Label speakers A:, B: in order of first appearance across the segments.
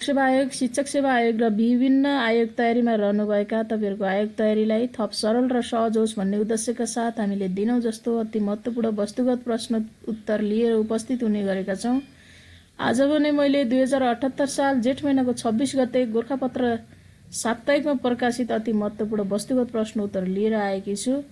A: सेवा आयोग, शिक्षक सेवा आयोग र विभिन्न आयोग तयारीमा रहनुभएका तपाईँहरूको आयोग तयारीलाई थप सरल र सहज होस् भन्ने उद्देश्यका साथ हामीले दिनौं जस्तो अति महत्त्वपूर्ण वस्तुगत प्रश्न उत्तर लिएर उपस्थित हुने गरेका छौं। आज भने मैले 2078 साल जेठ महिनाको 26 गते गोरखापत्र साप्ताहिकमा प्रकाशित अति महत्त्वपूर्ण वस्तुगत प्रश्न उत्तर लिएर आएकी छु।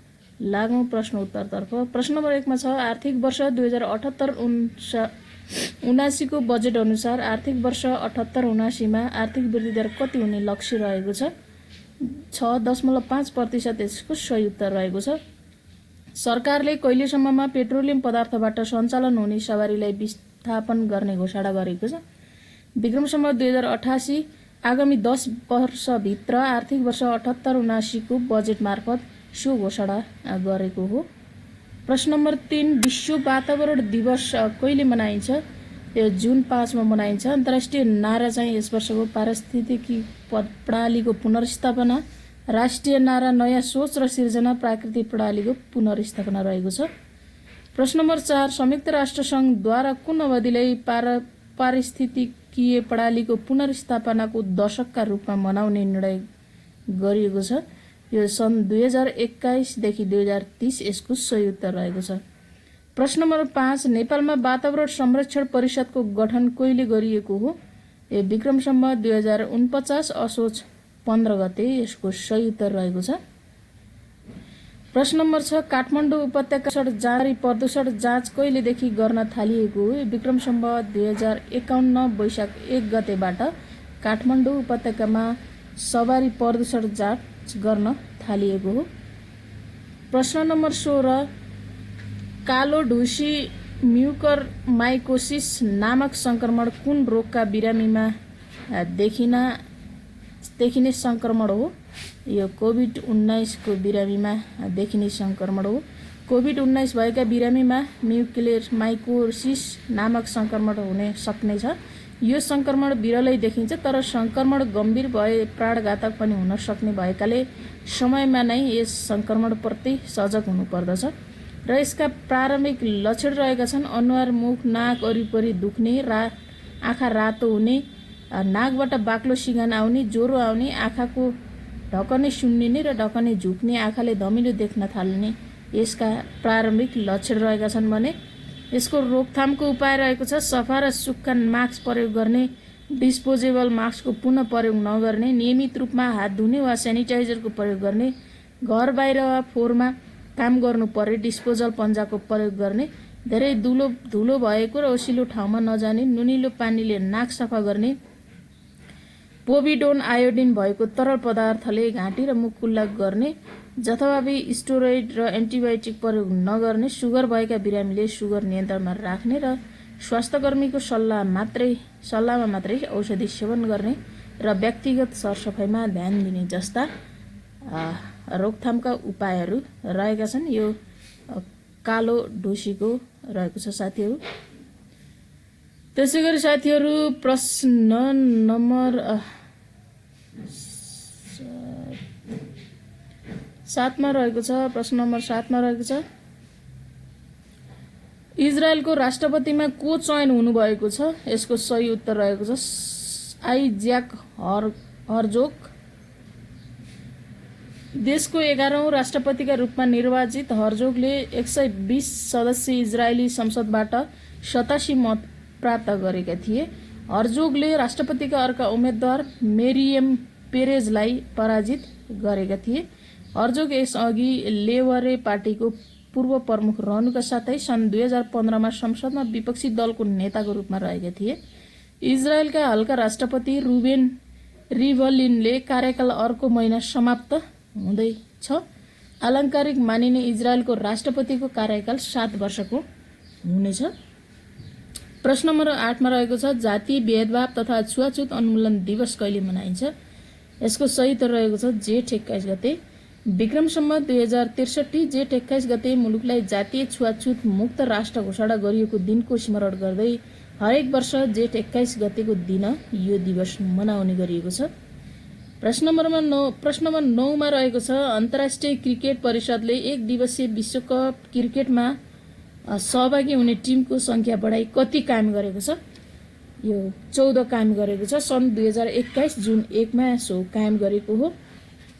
A: लागौं प्रश्न उत्तरतर्फ। प्रश्न नम्बर 1 मा छ, आर्थिक वर्ष 2078-79 को बजेट अनुसार आर्थिक वर्ष 78-79 मा आर्थिक वृद्धि दर कति हुने लक्ष्य रहेको छ? 6.5% यसको सही उत्तर रहेको छ। सरकारले कहिलेसम्ममा पेट्रोलियम पदार्थबाट सञ्चालन हुने सवारीलाई विस्थापन गर्ने घोषणा गरेको छ? विक्रम सम्वत 2088 आगामी 10 वर्षभित्र आर्थिक वर्ष 78-79 को बजेट मार्फत सो घोषणा गरेको हो। प्रश्न नम्बर 3, विश्व वातावरण दिवस कहिले मनाइन्छ? यो जुन 5 मा मनाइन्छ। अन्तर्राष्ट्रिय नारा चाहिँ यस वर्षको पारिस्थितिकी प्रणालीको पुनर्स्थापना, राष्ट्रिय नारा नयाँ सोच र सिर्जना, प्राकृतिक प्रणालीको पुनर्स्थापना रहेको छ। प्रश्न नम्बर 4, संयुक्त राष्ट्र संघद्वारा कुन अवधिलाई पारिस्थितिकीय प्रणालीको पुनर्स्थापनाको दशकका रूपमा मनाउने निर्णय गरिएको छ? यो सन् 2021 देखि 2030 यसको सही उत्तर रहेको छ। प्रश्न नम्बर 5, नेपालमा वातावरण संरक्षण परिषदको गठन कहिले गरिएको हो? यो विक्रम सम्वत 2049 असोज 15 गते यसको सही उत्तर रहेको छ। प्रश्न नम्बर 6, काठमाडौँ उपत्यका जारी प्रदूषण जाँच कहिलेदेखि गर्न थालिएको हो? विक्रम सम्वत 2051 वैशाख 1 गतेबाट काठमाडौँ उपत्यकामा सवारी प्रदूषण जाँच गर्न थालिएको हो। प्रश्न नम्बर 16, कालो ढुसी म्युकरमाइकोसिस नामक संक्रमण कुन रोगका बिरामीमा देखिने संक्रमण हो? यो कोभिड-19 को बिरामीमा देखिने संक्रमण हो। कोभिड-19 भएका बिरामीमा म्युकरमाइकोसिस नामक संक्रमण हुन सक्ने छ। यो संक्रमण विरलै देखिन्छ, तर संक्रमण गम्भीर भए प्राणघातक पनि हुन सक्ने भएकाले समयमा नै यस संक्रमणप्रति सजग हुनुपर्दछ र यसका प्रारम्भिक लक्षण रहेका छन्: अनुहार, मुख, नाक वरिपरि दुख्ने, आँखा रातो हुने, नाकबाट बाक्लो सिगान आउने, ज्वरो आउने, आँखाको ढकने सुन्निने र ढकने झुक्ने, आँखाले धमिलो देख्न थाल्ने यसका प्रारम्भिक लक्षण रहेका छन् भने यसको रोकथामको उपाय रहेको छ सफा र सुक्खा मास्क प्रयोग गर्ने, डिस्पोजेबल मास्कको पुनः प्रयोग नगर्ने, नियमित रूपमा हात धुने वा सेनिटाइजरको प्रयोग गर्ने, घर बाहिर वा फोहोरमा काम गर्नु पर्ने डिस्पोजल पन्जाको प्रयोग गर्ने, धेरै धुलो भएको र ओसिलो ठाउँमा नजाने, नुनिलो पानीले नाक सफा गर्ने, पोभिडोन आयोडिन भएको तरल पदार्थले घाँटी र मुख कुल्ला गर्ने, जथाभावी स्टेरोइड र एन्टिबायोटिक प्रयोग नगर्ने, सुगर भएका बिरामीले सुगर नियन्त्रणमा राख्ने र स्वास्थ्यकर्मीको सल्लाहमा मात्रै औषधि सेवन गर्ने र व्यक्तिगत सरसफाइमा ध्यान दिने जस्ता रोकथामका उपायहरू रहेका छन्। यो कालो ढुसीको रहेको छ साथीहरू। त्यसैगरी साथीहरू प्रश्न नम्बर 7 मा रहेको छ। प्रश्न नम्बर 7 मा रहेको छ, इजरायलको राष्ट्रपतिमा को चयन हुनुभएको छ? यसको सही उत्तर रहेको छ आइज्याक हर्जोग। देशको 11औं राष्ट्रपतिका रूपमा निर्वाचित हर्जोगले 120 सदस्यीय इजरायली संसदबाट 87 मत प्राप्त गरेका थिए। हर्जोगले राष्ट्रपतिका अर्का उम्मेद्वार मेरियम पेरेजलाई पराजित गरेका थिए। हर्जोग यसअघि लेबरे पार्टीको पूर्व प्रमुख रहनुका साथै सन् 2015 मा संसदमा विपक्षी दलको नेताको रूपमा रहेका थिए। इजरायलका हालका राष्ट्रपति रुबेन रिभलिनले कार्यकाल अर्को महिना समाप्त हुँदैछ। आलङ्कारिक मानिने इजरायलको राष्ट्रपतिको कार्यकाल 7 वर्षको हुनेछ। प्रश्न नम्बर 8 मा रहेको छ, जातीय भेदभाव तथा छुवाछुत उन्मूलन दिवस कहिले मनाइन्छ? यसको सही उत्तर रहेको छ जेठ 21 गते। विक्रम सम्वत 2063 जेठ 21 गते मुलुकलाई जातीय छुवाछुत मुक्त राष्ट्र घोषणा गरिएको दिनको स्मरण गर्दै हरेक वर्ष जेठ 21 गतेको दिन यो दिवस मनाउने गरिएको छ। प्रश्न नम्बर 9 मा रहेको छ, अन्तर्राष्ट्रिय क्रिकेट परिषदले एक दिवसीय विश्वकप क्रिकेटमा सहभागी हुने टिमको संख्या बढाई कति कायम गरेको छ? यो 14 कायम गरेको छ। सन् 2021 जुन 1 मा सो कायम गरेको हो।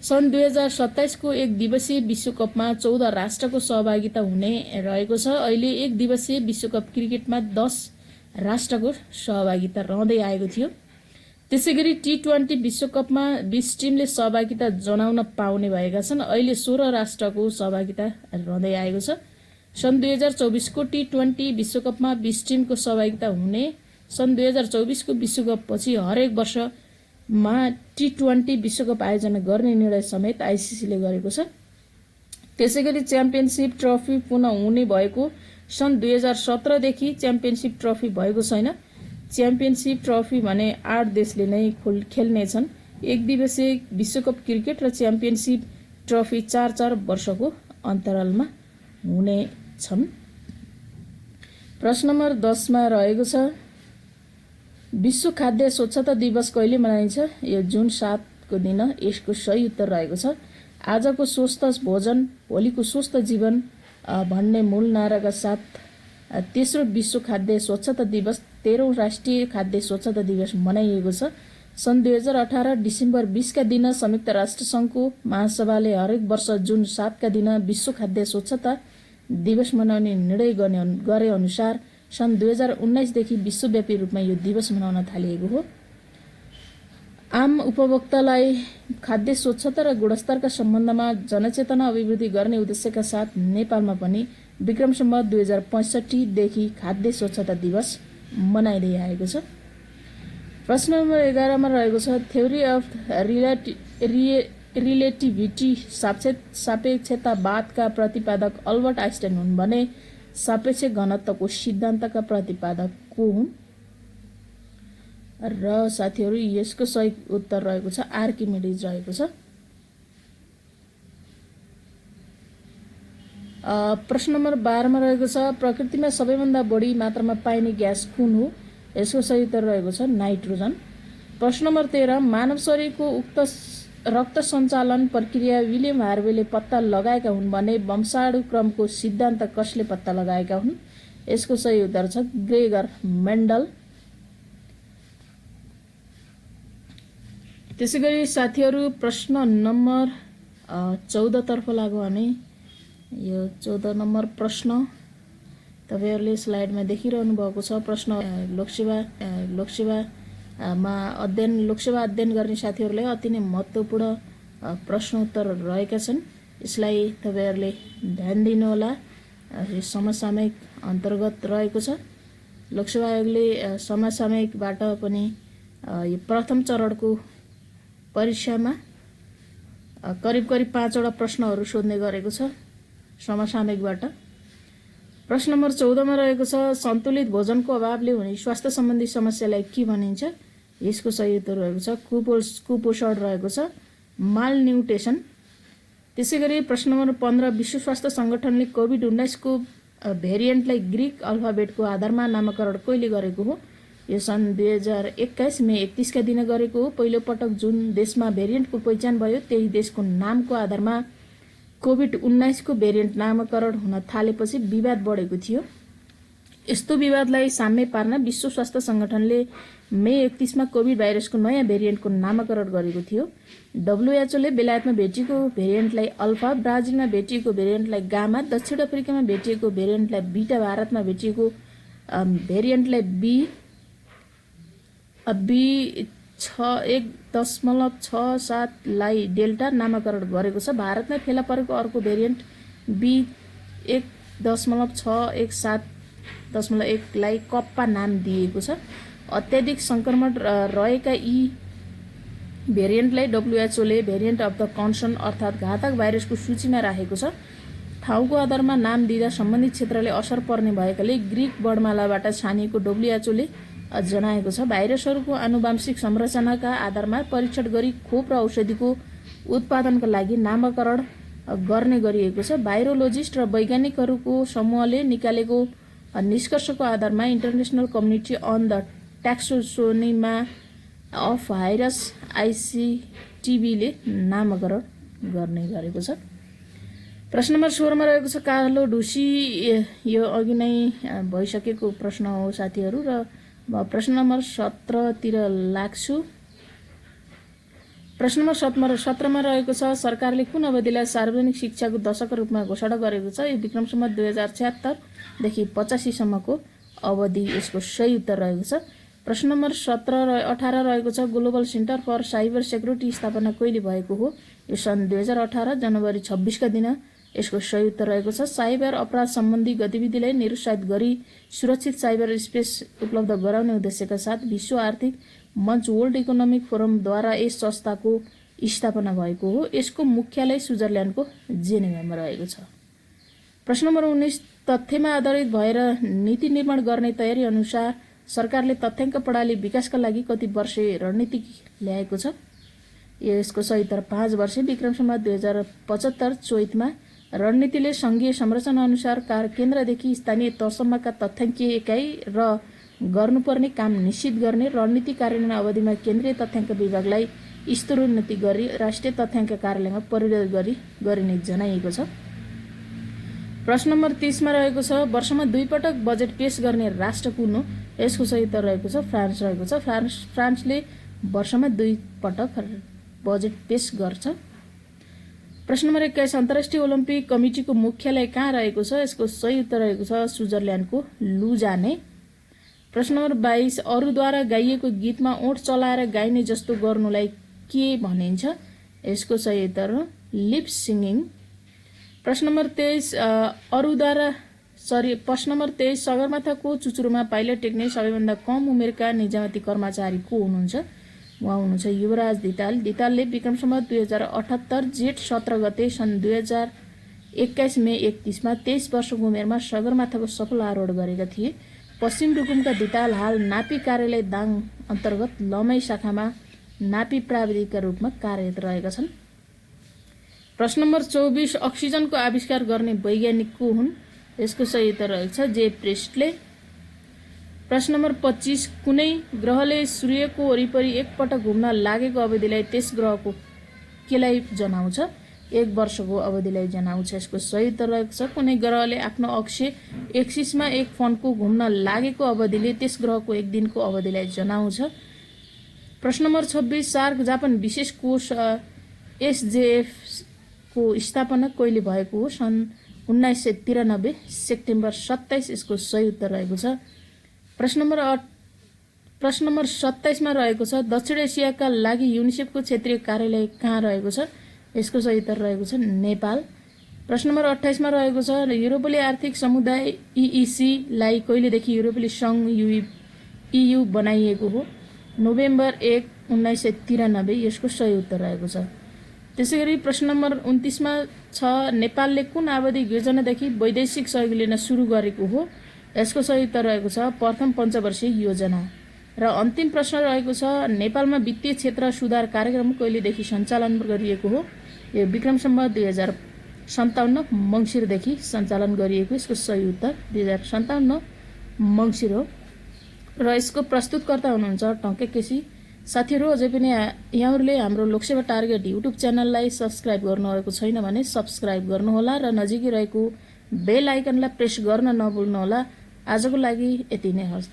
A: सन् 2027 को एक दिवसीय विश्वकपमा 14 राष्ट्रको सहभागिता हुने रहेको छ। अहिले एक दिवसीय विश्वकप क्रिकेटमा 10 राष्ट्रको सहभागिता रहँदै आएको थियो। त्यसैगरी T20 विश्वकपमा 20 टिमले सहभागिता जनाउन पाउने भएका छन्। अहिले 16 राष्ट्रको सहभागिता रहँदै आएको छ। सन् 2024 को T20 विश्वकपमा 20 टिमको सहभागिता हुने। सन् 2024 को विश्वकपपछि हरेक वर्षमा T20 विश्वकप आयोजना गर्ने निर्णय समेत आइसिसीले गरेको छ। त्यसैगरी च्याम्पियनसिप ट्रफी पुनः हुने भएको सन् 2017 देखि च्याम्पियनसिप ट्रफी भएको छैन। च्याम्पियनसिप ट्रफी भने 8 देशले नै खेल्नेछन्। एक दिवसीय विश्वकप क्रिकेट र च्याम्पियनसिप ट्रफी 4-4 वर्षको अन्तरालमा हुने छन्। प्रश्न नम्बर 10 मा रहेको छ विश्व खाद्य स्वच्छता दिवस कहिले मनाइन्छ? यो जुन 7 को दिन। यसको सही उत्तर रहेको छ आजको स्वस्थ भोजन भोलिको स्वस्थ जीवन भन्ने मूल नाराका साथ तेस्रो विश्व खाद्य स्वच्छता दिवस 13औं राष्ट्रिय खाद्य स्वच्छता दिवस मनाइएको छ। सन् 2018 डिसेम्बर 20 का दिन संयुक्त राष्ट्र संघको महासभाले हरेक वर्ष जुन 7 का दिन विश्व खाद्य स्वच्छता दिवस मनाउने निर्णय गरे अनुसार सन् 2019 देखि विश्वव्यापी रूपमा यो दिवस मनाउन थालिएको हो। आम उपभोक्तालाई खाद्य स्वच्छता र गुणस्तरका सम्बन्धमा जनचेतना अभिवृद्धि गर्ने उद्देश्यका साथ नेपालमा पनि विक्रम सम्वत 2065 देखि खाद्य स्वच्छता दिवस मनाइदै आएको छ। प्रश्न नम्बर 11 मा रहेको छ थ्योरी अफ रिलेटिभिटी सापेक्षतावादका प्रतिपादक अल्बर्ट आइन्स्टाइन हुन् भने सापेक्ष घनत्वको सिद्धान्तका प्रतिपादक को हुन्? र साथीहरू यसको सही उत्तर रहेको छ आर्किमिडिज रहेको छ। प्रश्न नम्बर 12 मा रहेको छ प्रकृतिमा सबैभन्दा बढी मात्रामा पाइने ग्यास कुन हो? यसको सही उत्तर रहेको छ नाइट्रोजन। प्रश्न नम्बर 13 मानव शरीरको उक्त रक्त सञ्चालन प्रक्रिया विलियम हार्वेले पत्ता लगाएका हुन् भने वंशाणु क्रमको सिद्धान्त कसले पत्ता लगाएका हुन्? यसको सही उत्तर छ ग्रेगर मेन्डल। त्यसैगरी साथीहरू प्रश्न नम्बर 14 तर्फ लाग्यो भने यो 14 नम्बर प्रश्न तपाईहरुले स्लाइडमा देखिरहनु भएको छ। प्रश्न लोकसेवा अध्ययन गर्ने साथीहरुलाई अति नै महत्त्वपूर्ण प्रश्न उत्तर रहेका छन्। यसलाई तपाईहरुले ध्यान दिनु होला। यो समसामयिक अन्तर्गत रहेको छ। लोकसेवा आयोगले समसामयिकबाट पनि यो प्रथम चरणको परीक्षामा करिब 5 वटा प्रश्नहरू सोध्ने गरेको छ समसामयिकबाट। प्रश्न नम्बर 14 मा रहेको छ सन्तुलित भोजनको अभावले हुने स्वास्थ्य सम्बन्धी समस्यालाई के भनिन्छ? यसको सही उत्तर रहेको छ कुपोषण रहेको छ माल न्युट्रिसन। त्यसैगरी प्रश्न नम्बर 15 विश्व स्वास्थ्य संगठनले कोभिड-19 को भेरिएन्टलाई ग्रीक अल्फाबेटको आधारमा नामकरण कहिले गरेको हो? यो सन् 2021 मे 31 का दिन गरेको हो। पहिलो पटक जुन देशमा भेरिएन्टको पहिचान भयो त्यही देशको नामको आधारमा कोभिड-19 को भेरिएन्ट नामकरण हुन थालेपछि विवाद बढेको थियो। यस्तो विवादलाई साम्य पार्न विश्व स्वास्थ्य संगठनले मे 31 मा कोभिड भाइरसको नयाँ भेरिएन्टको नामकरण गरेको थियो। WHO ले बेलायतमा भेटिएको भेरिएन्टलाई अल्फा, ब्राजिलमा भेटिएको भेरिएन्टलाई गामा, दक्षिण अफ्रिकामा भेटिएको भेरिएन्टलाई बीटा, भारतमा भेटिएको भेरिएन्टलाई B1.67 लाई डेल्टा नामकरण गरेको छ। भारतमा फेला परेको अर्को भेरिएन्ट B1.617.1 लाई कप्पा नाम दिएको छ। अत्याधिक संक्रमण रहेका यी भेरिएन्टलाई WHO ले भेरिएन्ट अफ द कन्सर्न अर्थात् घातक भाइरसको सूचीमा राखेको छ। ठाउँको आधारमा नाम दिँदा सम्बन्धित क्षेत्रले असर पर्ने भएकाले ग्रीक वर्णमालाबाट छानिएको WHO ले जनाएको छ। भाइरसहरूको आनुवंशिक संरचनाका आधारमा परीक्षण गरी खोप र औषधिको उत्पादनका लागि नामकरण गर्ने गरिएको छ। भाइरोलोजिस्ट र वैज्ञानिकहरूको समूहले निकालेको निष्कर्षको आधारमा international community on the taxonomy of virus ICTV ले नामकरण गर्ने गरेको छ। प्रश्न नम्बर 16 मा रहेको छ कालो ढुसी। यो अघि नै भइसकेको प्रश्न हो साथीहरू र प्रश्न नम्बर 17 तिर लाग्छु। प्रश्न नम्बर 17 मा रहेको छ सरकारले कुन अवधिलाई सार्वजनिक शिक्षाको दशकको रूपमा घोषणा गरेको छ? यो विक्रम सम्वत 2076 देखि 85 सम्मको अवधि यसको सही उत्तर रहेको छ। प्रश्न नम्बर 17 र 18 रहेको छ global centre for cyber security स्थापना कहिले भएको हो? यो सन् 2018 जनवरी 26 का दिन यसको सही उत्तर रहेको छ। साइबर अपराध सम्बन्धी गतिविधिलाई निरुत्साहित गरी सुरक्षित साइबर स्पेस उपलब्ध गराउने उद्देश्यका साथ विश्व आर्थिक मञ्च वर्ल्ड इकोनोमिक फोरमद्वारा यस संस्थाको स्थापना भएको हो। यसको मुख्यालय स्विजरल्यान्डको जेनेभामा रहेको छ। प्रश्न नम्बर 19 तथ्यमा आधारित भएर नीति निर्माण गर्ने तयारी अनुसार सरकारले तथ्याङ्क प्रणाली विकासका लागि कति वर्षे रणनीति ल्याएको छ? यसको सही उत्तर 5 वर्षे विक्रम सम्वत 2075 चैतमा रणनीतिले सङ्घीय संरचना अनुसार केन्द्रदेखि स्थानीय तहसम्मका तथ्याङ्कीय एकाइ र गर्नुपर्ने काम निश्चित गर्ने रणनीति कार्यान्वयन अवधिमा केन्द्रीय तथ्याङ्क विभागलाई स्तरोन्नति गरी राष्ट्रिय तथ्याङ्क कार्यालयमा परिणत गरिने जनाइएको छ। प्रश्न नम्बर 30 मा रहेको छ वर्षमा 2 पटक बजेट पेश गर्ने राष्ट्र कुन हो? यसको सही उत्तर रहेको छ फ्रान्स रहेको छ। फ्रान्सले वर्षमा 2 पटक बजेट पेश गर्छ। प्रश्न नम्बर 21 अन्तर्राष्ट्रिय ओलम्पिक कमिटीको मुख्यालय कहाँ रहेको छ? यसको सही उत्तर रहेको छ स्विजरल्यान्डको लुजाने। प्रश्न नम्बर 22 अरूद्वारा गाइएको गीतमा ओठ चलाएर गाइने जस्तो गर्नुलाई के भनिन्छ? यसको सही उत्तर हो लिप सिङ्गिङ। प्रश्न नम्बर 23 प्रश्न नम्बर 23 सगरमाथाको चुचुरोमा पाइलट टेक्ने सबैभन्दा कम उमेरका निजामती कर्मचारी को हुनुहुन्छ? उहाँ हुनुहुन्छ युवराज धिताल। धितालले विक्रम सम्वत 2078 जेठ 17 गते सन् 2021 मे 31 मा 23 वर्षको उमेरमा सगरमाथाको सफल आरोहण गरेका थिए। पश्चिम रुकुमका धिताल हाल नापी कार्यालय दाङ अन्तर्गत लमई शाखामा नापी प्राविधिकका रूपमा कार्यरत रहेका छन्। प्रश्न नम्बर 24 अक्सिजनको आविष्कार गर्ने वैज्ञानिक को हुन्? यसको सही उत्तर रहेको छ जे प्रेस्टले। प्रश्न नम्बर 25 कुनै ग्रहले सूर्यको वरिपरि एकपटक घुम्न लागेको अवधिलाई त्यस ग्रहको केलाई जनाउँछ? 1 वर्षको अवधिलाई जनाउँछ। यसको सही उत्तर रहेको छ कुनै ग्रहले आफ्नो अक्ष एक्सिसमा एक फनको घुम्न लागेको अवधिले त्यस ग्रहको 1 दिनको अवधिलाई जनाउँछ। प्रश्न नम्बर 26 सार्क जापान विशेष कोष एसजेएफ को स्थापना कहिले भएको हो? सन् 1993 सेप्टेम्बर 27 यसको सही उत्तर रहेको छ। प्रश्न नम्बर 27 मा रहेको छ दक्षिण एसियाका लागि युनिसेफको क्षेत्रीय कार्यालय कहाँ रहेको छ? यसको सही उत्तर रहेको छ नेपाल। प्रश्न नम्बर 28 मा रहेको छ युरोपेली आर्थिक समुदाय इइसी लाई कहिलेदेखि युरोपेली सङ्घ EU बनाइएको हो? नोभेम्बर 1 1993 यसको सही उत्तर रहेको छ। त्यसैगरी प्रश्न नम्बर 29 मा छ नेपालले कुन आवधिक योजनादेखि वैदेशिक सहयोग लिन सुरु गरेको हो? यसको सही उत्तर रहेको छ प्रथम पञ्चवर्षीय योजना। र अन्तिम प्रश्न रहेको छ नेपालमा वित्तीय क्षेत्र सुधार कार्यक्रम कहिलेदेखि सञ्चालन गरिएको हो? यो विक्रम सम्वत 2057 मङ्सिरदेखि सञ्चालन गरिएको। यसको सही उत्तर 2057 मङ्सिर हो र यसको प्रस्तुतकर्ता हुनुहुन्छ टङ्के केसी। साथीहरू अझै पनि यहाँहरूले हाम्रो लोकसेवा टार्गेट युट्युब च्यानललाई सब्स्क्राइब गर्नुभएको छैन भने सब्स्क्राइब गर्नुहोला र नजिकै रहेको बेल आइकनलाई प्रेस गर्न नभुल्नुहोला। आजको लागि यति नै हस्।